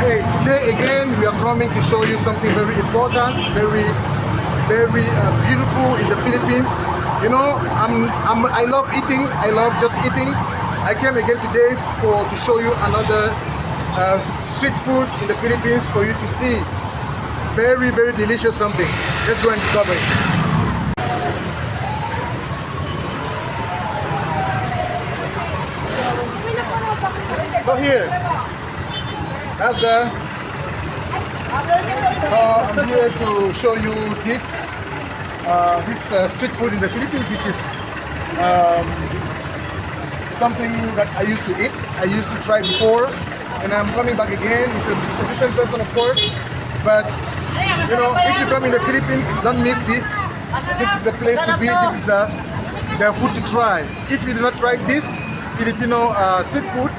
Okay, today again we are coming to show you something very important, very beautiful in the Philippines. You know, I love eating. I love just eating. I came again today to show you another street food in the Philippines for you to see. Very delicious something. Let's go and discover it. So here, that's the. So I'm here to show you this street food in the Philippines, which is something that I used to eat. I used to try before, and I'm coming back again. It's a different person, of course, but you know, if you come in the Philippines, don't miss this. This is the place to be. This is the food to try. If you do not try this Filipino street food,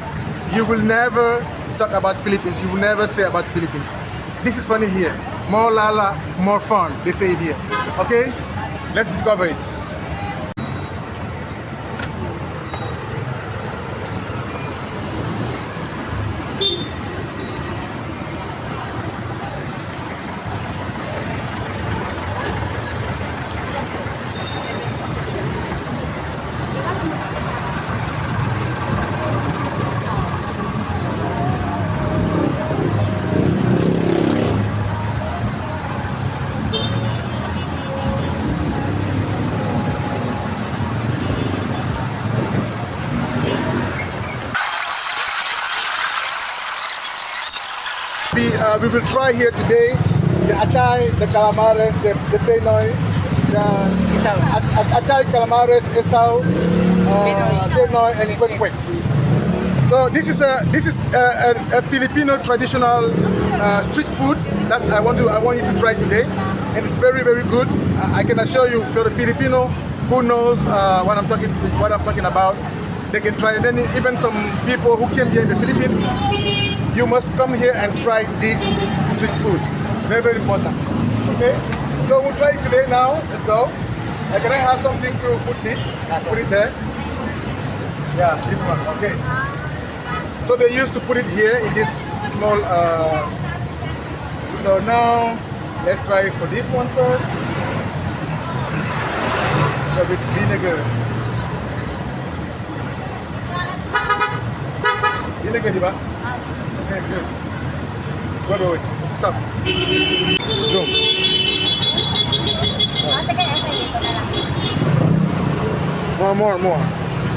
you will never talk about Philippines. You will never say about Philippines. This is funny here. More lala, more fun. They say it here. Okay? Let's discover it. We will try here today the Atai, the calamares, the penoy, the Atai, calamares, penoy, and queck-queck. So this is a Filipino traditional street food that I want you to try today, and it's very good. I can assure you, for the Filipino who knows what I'm talking about, they can try. And then even some people who came here in the Philippines, you must come here and try this street food. Very important. Okay? So we'll try it today now. Let's go. Can I have something to put it there? Yeah, this one. Okay. So they used to put it here in this small. So now let's try for this one first. So with vinegar. Vinegar, diba? Okay, good. Wait. Stop. Zoom.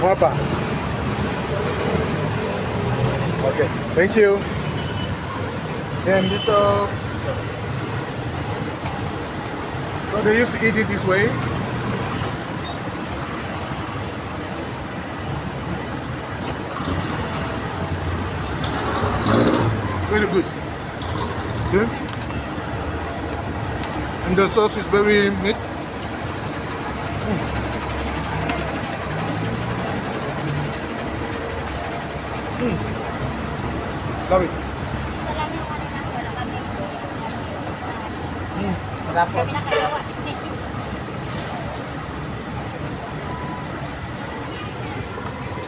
More pa. Okay, thank you. And dito. So they used to eat it this way. Very good. Okay. And the sauce is very neat. Love it.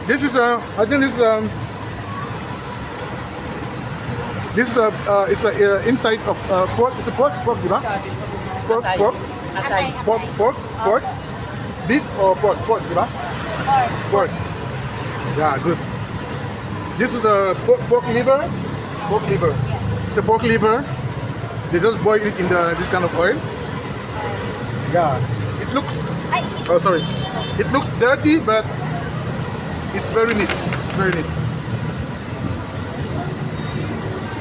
This is I think this is it's a inside of pork. It's a pork, diba? Pork. Beef or pork, diba? Pork. Yeah, good. This is a pork liver. It's a pork liver. They just boil it in this kind of oil. Yeah. It looks. Oh, sorry. It looks dirty, but it's very neat. It's very neat.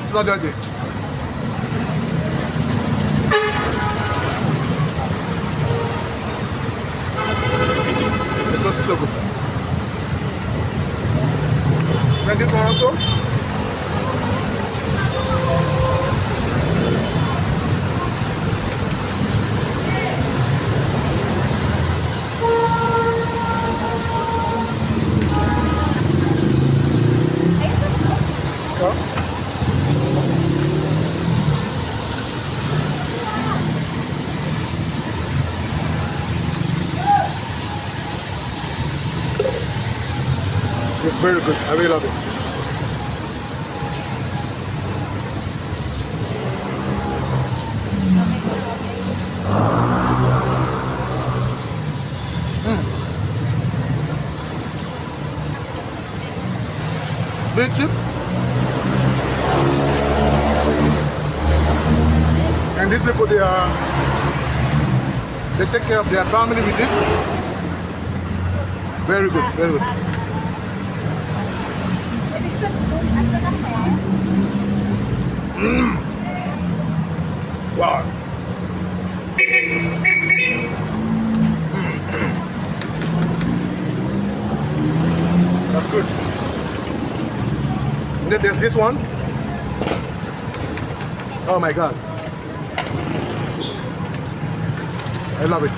It's not dirty. The sauce is so good. Can I get more also? It's very good. I really love it. very cheap. And these people, they take care of their family with this. Very good, very good. Wow. That's good. And then there's this one. Oh my God. I love it.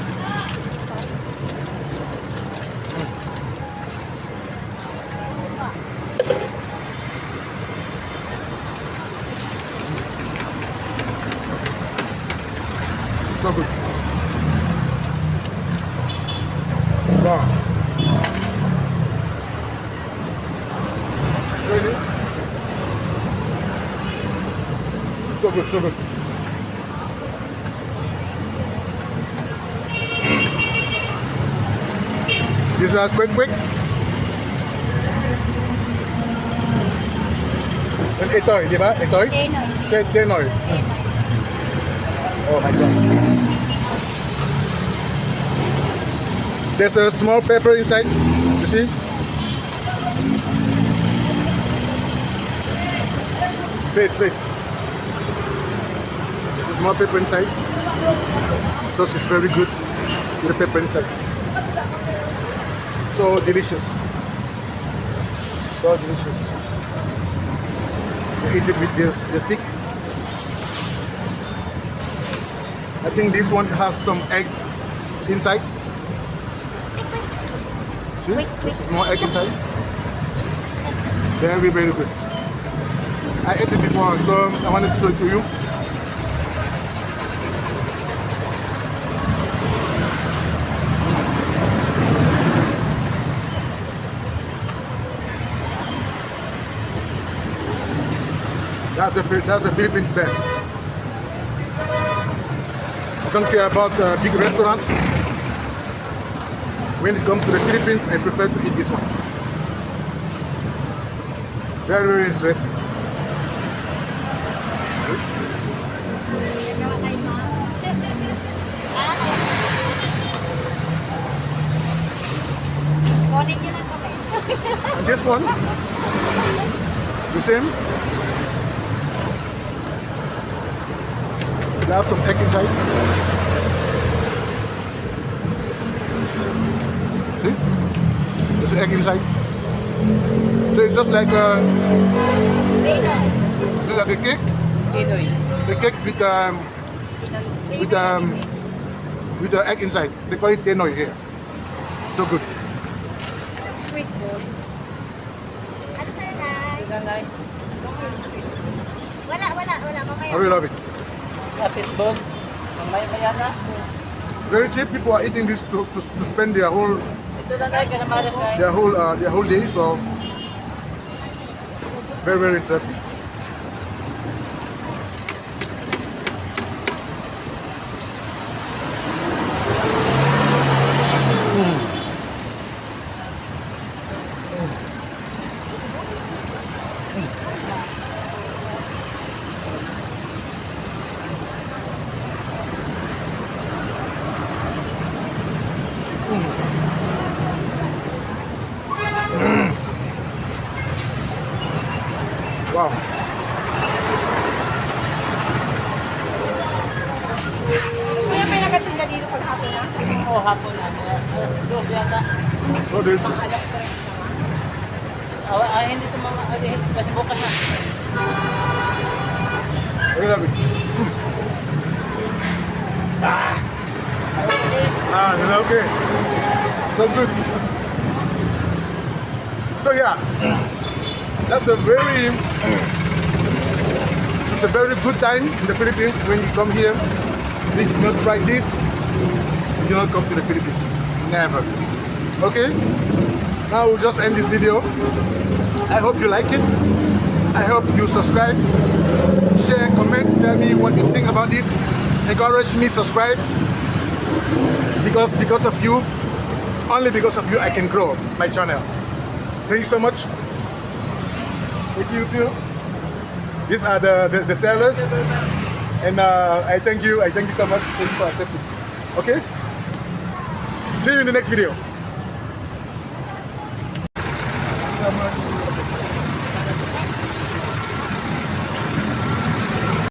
So good. Wow. Really? So good, so good. These are queck-queck and Atai, di ba? Atai? Penoy. Oh my God. There's a small pepper inside, you see? Face. There's a small pepper inside. The sauce is very good with the pepper inside. So delicious. So delicious. You eat it with the stick. I think this one has some egg inside. See? There's a small egg inside. Very, very good. I ate it before, so I wanted to show it to you. That's the Philippines best. I don't care about the big restaurant. When it comes to the Philippines, I prefer to eat this one. Very, very interesting. And this one, the same. They have some egg inside. See? There's an egg inside. So it's just like just like a cake. The cake with the egg inside. They call it penoy here. So good. Streetfood. Ano sa'yo, Nay? Wala. Mamaya. I really love it. Fishball. Maya na. Very cheap. People are eating this to spend their whole Ito lang tayo, calamares na. their whole day. So very, very interesting. Wow. Kuya, may nagatinda dito pag hapon na? Oo, hapon na. Alas 2 yata. So this is Hindi ito mga alihin. Kasi bukas na. I love it. Okay. So good. So yeah, that's a very good time in the Philippines when you come here. If you not try this, you don't come to the Philippines. Never. Okay? Now we'll just end this video. I hope you like it. I hope you subscribe, share, comment, tell me what you think about this. Encourage me, subscribe. Because of you, only because of you, I can grow my channel. Thank you so much. Thank you too. These are the sellers, and I thank you so much. Thank you for accepting. Okay. See you in the next video. Thank you so much.